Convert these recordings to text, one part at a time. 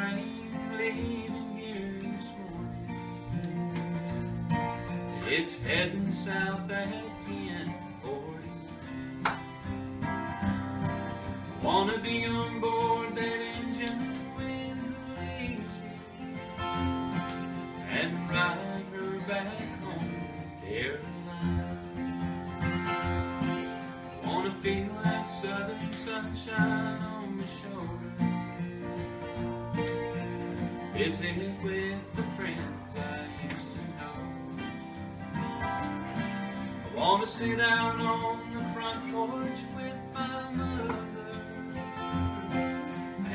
train leaving here this morning. It's heading south at 10:40. Wanna be on board that engine when the leaves hit, and ride her back home to Carolina. Wanna feel that southern sunshine on my shoulder, visit with the friends I used to know. I wanna sit out on the front porch with my mother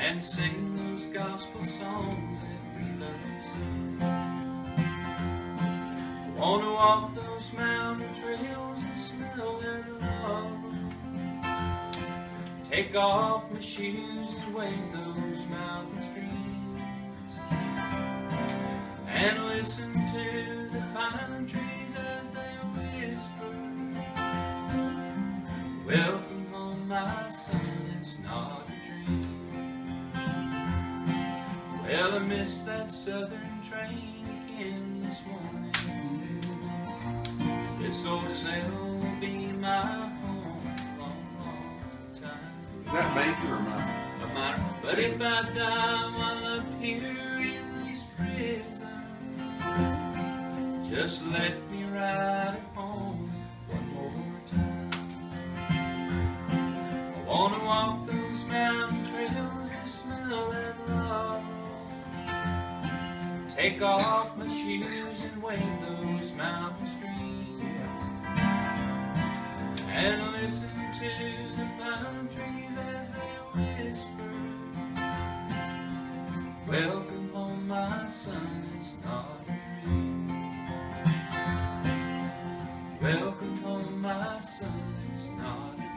and sing those gospel songs that we love so. I wanna walk those mountain trails and smell their love, take off my shoes and wade those mountain streams, and listen to the pine trees as they whisper, welcome home my son, it's not a dream. Well, I missed that southern train again this morning. This old cell will be my home a long, long time. Is that Baker or mine? No matter, but if I die while up here in this prison, just let me ride it home one more time. I wanna walk those mountain trails and smell that love, take off my shoes and wade those mountain streams, and listen to the pine trees as they whisper, welcome home my son, it's not a dream. Welcome home my son, it's not a dream.